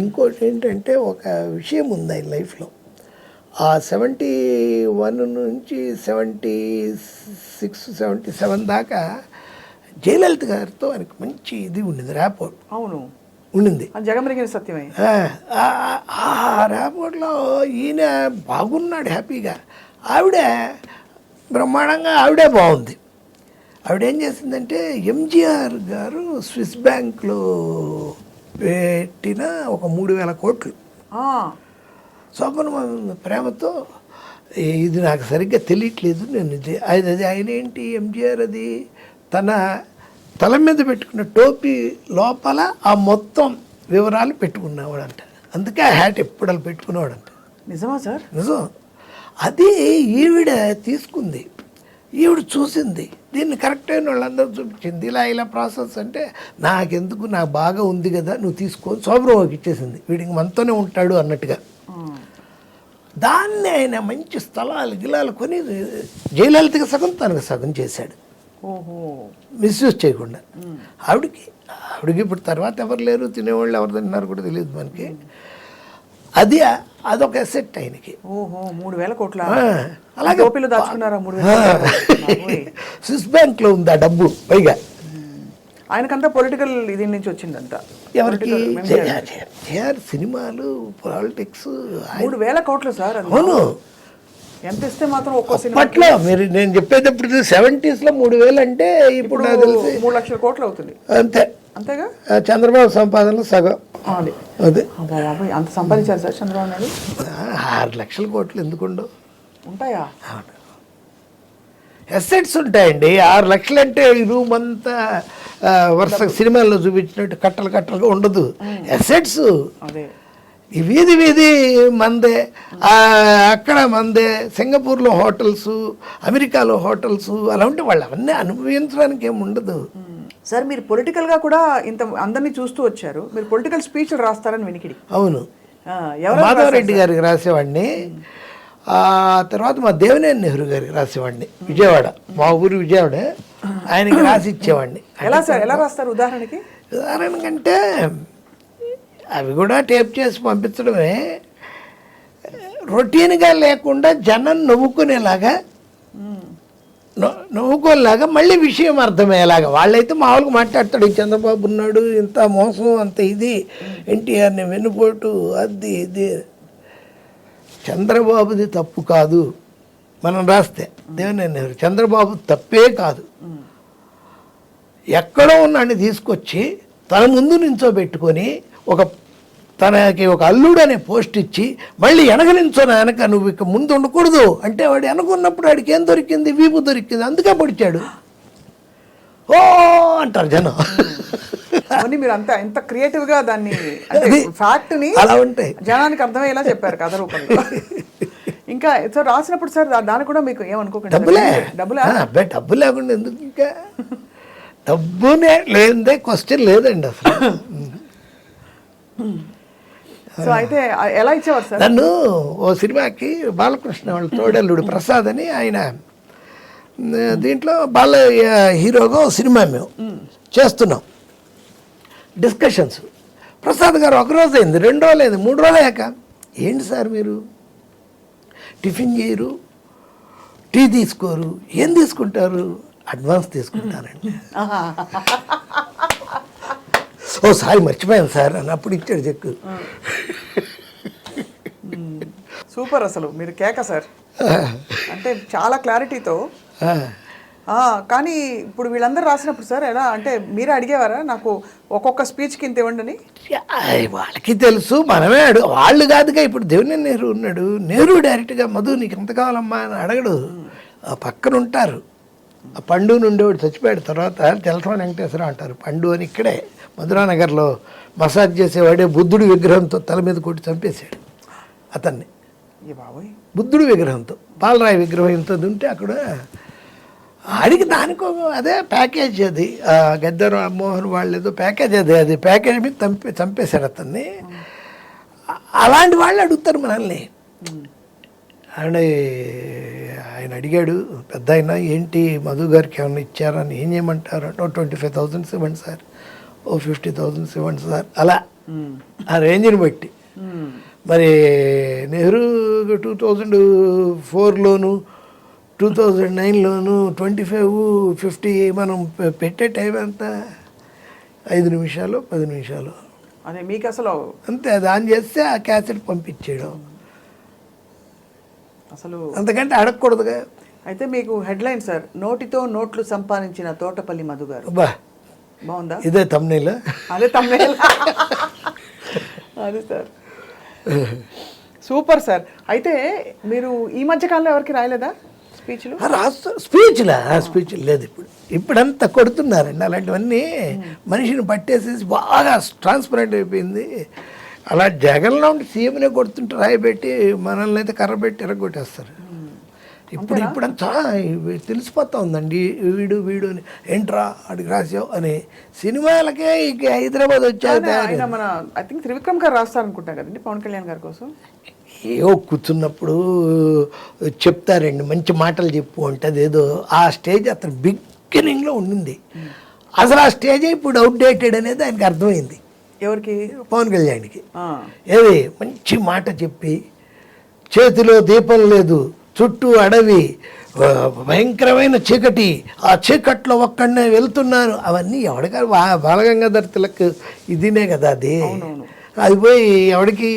ఇంకోటి ఏంటంటే ఒక విషయం ఉంది ఆయన లైఫ్లో. ఆ 71 నుంచి 76, 77 దాకా జయలలిత గారితో ఆయనకు మంచి ఇది ఉండింది, ర్యాపోర్ట్. అవును, ఉండింది. జగమెరిగిన సత్యమే. ఆ ర్యాపోర్ట్లో ఈయన బాగున్నాడు హ్యాపీగా, ఆవిడ బ్రహ్మాండంగా, ఆవిడే బాగుంది. ఆవిడేం చేసిందంటే ఎంజీఆర్ గారు స్విస్ బ్యాంక్లో పెట్టిన ఒక 3,000 కోట్లు శోభన ప్రేమతో, ఇది నాకు సరిగ్గా తెలియట్లేదు, నేను అది ఆయన ఏంటి ఎంజీఆర్ అది తన తల మీద పెట్టుకున్న టోపీ లోపల ఆ మొత్తం వివరాలు పెట్టుకున్నవాడంట. అందుకే ఆ హ్యాట్ ఎప్పుడు అలా పెట్టుకునేవాడంట. నిజమా సార్? నిజం. అది ఈవిడ తీసుకుంది, ఈవిడ చూసింది, దీన్ని కరెక్ట్ అయిన వాళ్ళందరూ చూపించింది. ఇలా ప్రాసెస్ అంటే నాకెందుకు, నాకు బాగా ఉంది కదా నువ్వు తీసుకొని శోభరావుకి ఇచ్చేసింది, వీడికి మనతోనే ఉంటాడు అన్నట్టుగా. దాన్ని ఆయన మంచి స్థలాలు గిలాలు కొని జయలలితకి సగం తనకు సగం చేశాడు, మిస్యూజ్ చేయకుండా. ఆవిడకి ఇప్పుడు తర్వాత ఎవరు లేరు, తినేవాళ్ళు ఎవరు తిన్నారు కూడా తెలియదు మనకి. అదొక అసెట్ ఆయనకి. 3,000 కోట్ల అలాగే దాచుకున్నారా? స్విస్ బ్యాంక్లో ఉంది ఆ డబ్బు. పైగా ఆయనకంతా పొలిటికల్ ఇది నుంచి వచ్చిందంతా. ఎవరికి? సినిమాలు, పాలిటిక్స్. 3,000 కోట్లు సార్. అవును. ఎంత ఇస్తే మాత్రం ఒక్కో సినిమా అప్పట్లో మీరు నేను చెప్పేటప్పుడు 70s 3,000 అంటే ఇప్పుడు నాకు తెలిసి 3 లక్షల కోట్లు అవుతుంది. అంతేగా చంద్రబాబు సంపాదనలో సగం. అదే అంత సంపాదించారు సార్ చంద్రబాబు నాయుడు. 6 లక్షల కోట్లు ఎందుకుండవు? ఉంటాయా? ఎసెట్స్ ఉంటాయండి. 6 లక్షలు అంటే ఈ రూమ్ అంతా వరుస సినిమాల్లో చూపించినట్టు కట్టలుగా ఉండదు. ఎసెట్స్ ఈ వీధి మందే, అక్కడ మందే, సింగపూర్లో హోటల్స్, అమెరికాలో హోటల్స్, అలా ఉంటే వాళ్ళు అవన్నీ అనుభవించడానికి ఏమి ఉండదు. సార్ మీరు పొలిటికల్గా కూడా ఇంత అందరినీ చూస్తూ వచ్చారు, మీరు పొలిటికల్ స్పీచ్లు రాస్తారని వినికిడి. అవును, మాధవరెడ్డి గారికి రాసేవాడిని, ఆ తర్వాత మా దేవినేని నెహ్రూ గారికి రాసేవాడిని, విజయవాడ, మా ఊరు విజయవాడ, ఆయనకి రాసి ఇచ్చేవాడిని. ఎలా సార్, ఎలా రాస్తారు? ఉదాహరణకంటే అవి కూడా టేప్ చేసి పంపించడమే, రొటీన్గా లేకుండా జనం నవ్వుకోలేలాగా మళ్ళీ విషయం అర్థమయ్యేలాగా. వాళ్ళైతే మామూలుగా మాట్లాడతాడు, చంద్రబాబు ఉన్నాడు, ఇంత మోసం, అంత ఇది, ఎన్టీఆర్ని వెన్నుపోటు, అది ఇది. చంద్రబాబుది తప్పు కాదు మనం రాస్తే, దేవినేని చంద్రబాబు తప్పే కాదు, ఎక్కడో ఉన్నాడిని తీసుకొచ్చి తన ముందు నించోబెట్టుకొని తనకి ఒక అల్లుడు అనే పోస్ట్ ఇచ్చి మళ్ళీ వెనక నువ్వు ఇక ముందు ఉండకూడదు అంటే, వాడు వెనకున్నప్పుడు వాడికి ఏం దొరికింది? వీపు దొరికింది, అందుకే పొడిచాడు. ఓ అంటారు జనం. మీరు అంతా ఎంత క్రియేటివ్గా దాన్ని ఫ్యాక్ట్ని అలా ఉంటాయి, జనానికి అర్థమయ్యేలా చెప్పారు కథ రూపంలో. ఇంకా సార్ రాసినప్పుడు సార్ దాన్ని కూడా మీకు ఏమనుకోకండి, డబ్బు లేకుండా ఎందుకు? ఇంకా డబ్బునే లేదే క్వశ్చన్ లేదండి అసలు. సో అయితే ఎలా ఇచ్చేవారు సార్? నన్ను ఓ సినిమాకి బాలకృష్ణ వాళ్ళ తోడల్లుడు ప్రసాద్ అని, ఆయన దీంట్లో హీరోగా సినిమా మేము చేస్తున్నాం, డిస్కషన్స్. ప్రసాద్ గారు 1 రోజు అయింది, 2 రోజులు అయింది, 3 రోజులు అయ్యాక, ఏంటి సార్ మీరు టిఫిన్ చేయరు, టీ తీసుకోరు, ఏం తీసుకుంటారు? అడ్వాన్స్ తీసుకుంటానండి. ఓ సారీ మర్చిపోయాను సార్ అని అప్పుడు ఇచ్చాడు చెక్కు. సూపర్, అసలు మీరు కేక సార్. అంటే చాలా క్లారిటీతో. కానీ ఇప్పుడు వీళ్ళందరూ రాసినప్పుడు సార్ ఎలా అంటే మీరే అడిగేవారా, నాకు ఒక్కొక్క స్పీచ్కి ఇంత ఇవ్వండి అని? వాళ్ళకి తెలుసు, మనమే వాళ్ళు కాదుగా. ఇప్పుడు దేవినేని నెహ్రూ ఉన్నాడు, నెహ్రూ డైరెక్ట్గా మధు నీకు ఎంత కావాలమ్మా అని అడగడు, ఆ పక్కన ఉంటారు. ఆ పండు నుండేవాడు చచ్చిపోయాడు, తర్వాత తెలసవాణి వెంకటేశ్వరరావు అంటారు, పండు అని ఇక్కడే మధురానగర్లో మసాజ్ చేసేవాడే బుద్ధుడి విగ్రహంతో తల మీద కొట్టి చంపేశాడు అతన్ని. బుద్ధుడి విగ్రహంతో, పాలరాయి విగ్రహం ఇంత ఉంటే అక్కడ ఆడికి దానికో అదే ప్యాకేజ్, అది గద్దె రామ్మోహన్ వాళ్ళు ఏదో ప్యాకేజ్, అది ప్యాకేజ్ మీద చంపేశాడు అతన్ని. అలాంటి వాళ్ళు అడుగుతారు మనల్ని. ఆయన అడిగాడు పెద్ద ఆయన, ఏంటి మధు గారికి ఏమన్నా ఇచ్చారని, ఏం చేయమంటారు అంటే 25,000 ఇవ్వండి సార్. ఓ 50,000 ఇవ్వండి సార్ అలా ఆ రేంజ్ని బట్టి. మరి నెహ్రూ 2004లోను 2009లోను 25-50 మనం పెట్టే టైం ఎంత 5 నిమిషాలు 10 నిమిషాలు అదే మీకు అసలు అంతే. అది ఆన్ చేస్తే ఆ క్యాసెట్ పంపించేయడం, అసలు అంతకంటే అడగకూడదుగా. అయితే మీకు హెడ్లైన్ సార్, నోటితో నోట్లు సంపాదించిన తోటపల్లి మధు గారు. బా బాగుందా? ఇదే తమ్నేల్. అదే తమ్నేల్. అదే సార్, సూపర్ సార్. అయితే మీరు ఈ మధ్య కాలంలో ఎవరికి రాయలేదా స్పీచ్లు? రాస్తా స్పీచ్ లేదు ఇప్పుడంతా కొడుతున్నారండి అలాంటివన్నీ. మనిషిని పట్టేసేసి బాగా ట్రాన్స్పరెంట్ అయిపోయింది. అలా జగన్లో ఉండి సీఎంనే కొడుతుంటే రాయబెట్టి మనల్ని అయితే కర్ర పెట్టి ఎరగొట్టేస్తారు. ఇప్పుడంతా తెలిసిపోతా ఉందండి, వీడు అని ఏంట్రా అడిగి రాసావు అని. సినిమాలకే ఇక హైదరాబాద్ వచ్చాక ఆయన మన ఐ థింక్ త్రివిక్రమ్ గారు రాస్తారనుకుంటా కదండి పవన్ కళ్యాణ్ గారి కోసం. ఏవో కూర్చున్నప్పుడు చెప్తారండి, మంచి మాటలు చెప్పు అంటే అదేదో ఆ స్టేజ్ అతను బిగినింగ్లో ఉండింది. అసలు ఆ స్టేజ్ ఇప్పుడు అవుట్డేటెడ్ అనేది ఆయనకి అర్థమైంది. ఎవరికి? పవన్ కళ్యాణ్కి. ఏది మంచి మాట చెప్పి, చేతిలో దీపం లేదు, చుట్టూ అడవి, భయంకరమైన చీకటి, ఆ చీకట్లో ఒక్కడనే వెళ్తున్నాను, అవన్నీ ఎవడికారు బాలగంగాధర్ తిలక్ ఇదినే కదా అది. అది పోయి ఎవడికి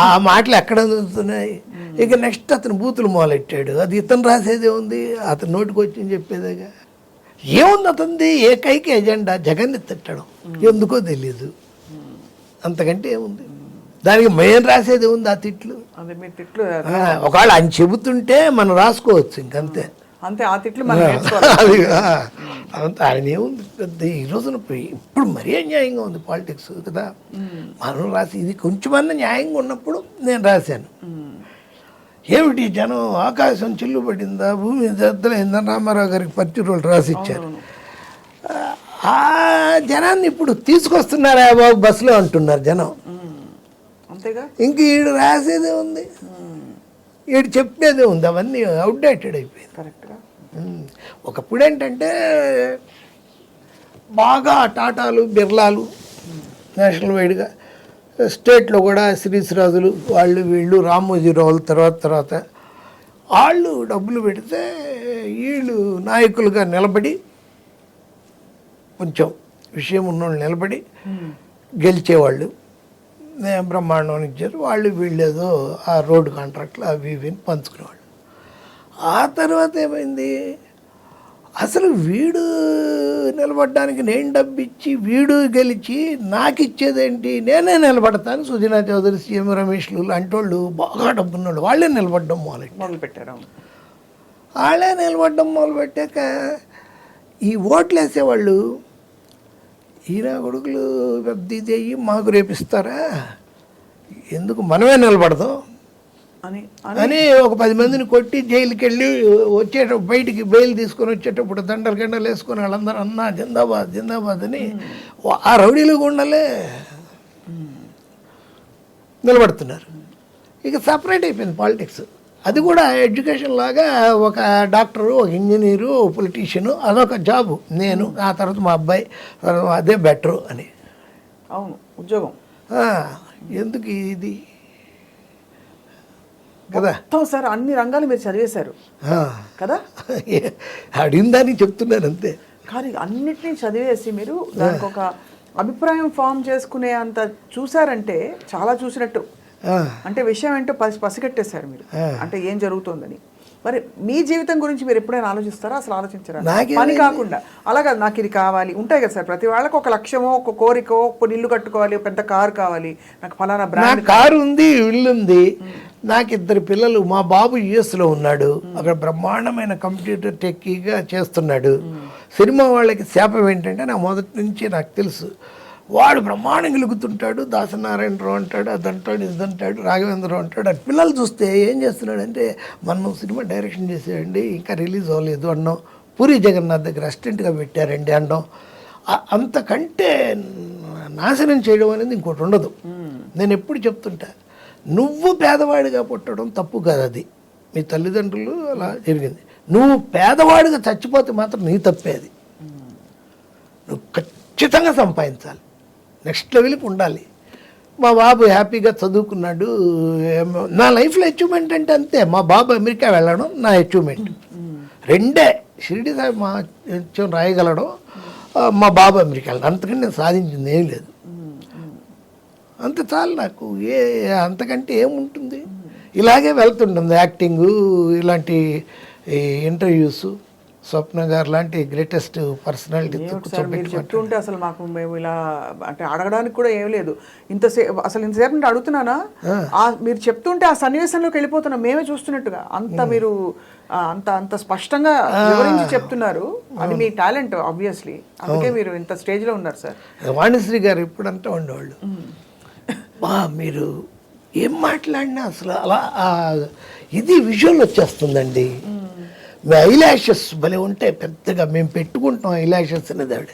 ఆ మాటలు ఎక్కడ అందుతున్నాయి. ఇక నెక్స్ట్ అతను బూతులు మొదలెట్టాడు. అది ఇతను రాసేదే ఉంది, అతను నోటికి వచ్చి చెప్పేదేగా. ఏముంది అతనిది ఏకైక ఎజెండా జగన్ని తిట్టడం, ఎందుకో తెలీదు. అంతకంటే ఏముంది దానికి మెయిన్ రాసేది ఉంది ఆ తిట్లు. ఒకవేళ ఆయన చెబుతుంటే మనం రాసుకోవచ్చు ఇంకంతే. అంతే, ఆ తిట్లు అది అంత ఆయన ఏముంది పెద్ద. ఈ రోజున ఇప్పుడు మరీ అన్యాయంగా ఉంది పాలిటిక్స్ కదా. మనం రాసి ఇది కొంచెమన్నా న్యాయంగా ఉన్నప్పుడు నేను రాశాను. ఏమిటి జనం ఆకాశం చిల్లు పడిందా, భూమి దద్దలైందా, రామారావు గారికి 10 రోజులు రాసిచ్చారు. ఆ జనాన్ని ఇప్పుడు తీసుకొస్తున్నారా బాబు బస్సులో అంటున్నారు జనం. అంతేగా, ఇంక ఈడు రాసేదే ఉంది, ఈడు చెప్పేదే ఉంది. అవన్నీ అవుట్డేటెడ్ అయిపోయింది. కరెక్ట్గా. ఒకప్పుడు ఏంటంటే బాగా టాటాలు బిర్లాలు నేషనల్ వైడ్గా, స్టేట్లో కూడా శ్రీశ్రాజులు వాళ్ళు వీళ్ళు రామోజీరావులు తర్వాత వాళ్ళు డబ్బులు పెడితే వీళ్ళు నాయకులుగా నిలబడి కొంచెం విషయం ఉన్నోళ్ళు నిలబడి గెలిచేవాళ్ళు. బ్రహ్మాండం ఇచ్చారు వాళ్ళు, వీళ్ళేదో ఆ రోడ్డు కాంట్రాక్ట్లు అవి ఇవి పంచుకునేవాళ్ళు. ఆ తర్వాత ఏమైంది, అసలు వీడు నిలబడడానికి నేను డబ్బు ఇచ్చి వీడు గెలిచి నాకు ఇచ్చేదేంటి, నేనే నిలబడతాను. సుజనా చౌదరి, సీఎం రమేష్లు లాంటి వాళ్ళు బాగా డబ్బున్నాళ్ళు వాళ్ళే నిలబడడం మొదలుపెట్టారు. వాళ్ళే నిలబడడం మొదలుపెట్టాక ఈ ఓట్లు వేసేవాళ్ళు ఈయన కొడుకులు పెద్ద ఇది అయ్యి మాకు రేపిస్తారా, ఎందుకు మనమే నిలబడదాం అని ఒక 10 మందిని కొట్టి జైలుకి వెళ్ళి వచ్చేటప్పుడు బయటికి బెయిల్ తీసుకొని వచ్చేటప్పుడు దండలు గండలు వేసుకొని వాళ్ళందరూ అన్నా జిందాబాద్ జిందాబాద్ అని ఆ రౌడీలు గుండలే నిలబడుతున్నారు. ఇక సపరేట్ అయిపోయింది పాలిటిక్స్. అది కూడా ఎడ్యుకేషన్ లాగా ఒక డాక్టరు, ఒక ఇంజనీరు, ఒక పొలిటీషియను, అదొక జాబు. నేను ఆ తర్వాత మా అబ్బాయి, అదే బెటరు అని. అవును, ఉద్యోగం. ఎందుకు ఇది కదా సార్, అన్ని రంగాలు మీరు చదివేశారు కదా. అడిగిందని చెప్తున్నాను అంతే. కానీ అన్నిటినీ చదివేసి మీరు దానికి ఒక అభిప్రాయం ఫామ్ చేసుకునే అంత చూసారంటే చాలా చూసినట్టు. అంటే విషయం ఏంటో పసిగట్టేశారు మీరు, అంటే ఏం జరుగుతుందని. మరి మీ జీవితం గురించి మీరు ఎప్పుడైనా ఆలోచిస్తారా? అసలు ఆలోచించరా? పని కాకుండా అలాగా నాకు ఇది కావాలి ఉంటాయి కదా సార్, ప్రతి వాళ్ళకి ఒక లక్ష్యమో, ఒక కోరికో, ఒక ఇల్లు కట్టుకోవాలి, పెద్ద కారు కావాలి, నాకు ఫలానా బ్రాండ్ కారు ఉంది, ఇల్లు ఉంది, నాకు 2 పిల్లలు. మా బాబు యుఎస్లో ఉన్నాడు, అక్కడ బ్రహ్మాండమైన కంప్యూటర్ టెక్కీగా చేస్తున్నాడు. సినిమా వాళ్ళకి శాపం ఏంటంటే నా మొదటి నుంచి నాకు తెలుసు, వాడు బ్రహ్మాండం గెలుగుతుంటాడు, దాసనారాయణరావు అంటాడు, అదంటాడు, ఇదంటాడు, రాఘవేంద్రరావు అంటాడు. అది పిల్లలు చూస్తే ఏం చేస్తున్నాడంటే, మనం సినిమా డైరెక్షన్ చేసేయండి ఇంకా రిలీజ్ అవ్వలేదు అన్నాం, పూరి జగన్నాథ్ దగ్గర అసిస్టెంట్గా పెట్టారండి అన్నాం. అంతకంటే నాశనం చేయడం అనేది ఇంకోటి ఉండదు. నేను ఎప్పుడు చెప్తుంటా, నువ్వు పేదవాడిగా పుట్టడం తప్పు కాదు, అది మీ తల్లిదండ్రులు అలా జరిగింది. నువ్వు పేదవాడిగా చచ్చిపోతే మాత్రం నీ తప్పే అది. నువ్వు ఖచ్చితంగా సంపాదించాలి, నెక్స్ట్ లెవెల్కి ఉండాలి. మా బాబు హ్యాపీగా చదువుకున్నాడు. నా లైఫ్లో అచీవ్మెంట్ అంటే అంతే, మా బాబు అమెరికా వెళ్ళడం నా అచీవ్మెంట్. రెండే, షిరిడి సాయి మా రాయగలడం, మా బాబు అమెరికా వెళ్ళడం, అంతకంటే నేను సాధించింది ఏం లేదు. అంత చాలు నాకు, అంతకంటే ఏముంటుంది. ఇలాగే వెళ్తుంటుంది యాక్టింగు, ఇలాంటి ఇంటర్వ్యూస్. స్వప్న గారు లాంటి గ్రేటెస్ట్ పర్సనాలిటీ మీరు చెప్తుంటే అసలు మాకు మేము ఇలా అంటే అడగడానికి కూడా ఏం లేదు. ఇంతసేపు నుండి అడుగుతున్నానా, మీరు చెప్తుంటే ఆ సన్నివేశంలోకి వెళ్ళిపోతున్నాం మేమే చూస్తున్నట్టుగా. అంత మీరు అంత స్పష్టంగా వివరించి చెప్తున్నారు. అది మీ టాలెంట్ ఆబ్వియస్లీ, అందుకే మీరు ఇంత స్టేజ్లో ఉన్నారు సార్. వాణిశ్రీ గారు ఇప్పుడంతా ఉండేవాళ్ళు, మీరు ఏం మాట్లాడినా అసలు అలా ఇది విజువల్ వచ్చేస్తుందండి. మీ ఐలాషెస్ భలే ఉంటాయి పెద్దగా, మేము పెట్టుకుంటాం ఐలాషెస్ అనేది ఆవిడ.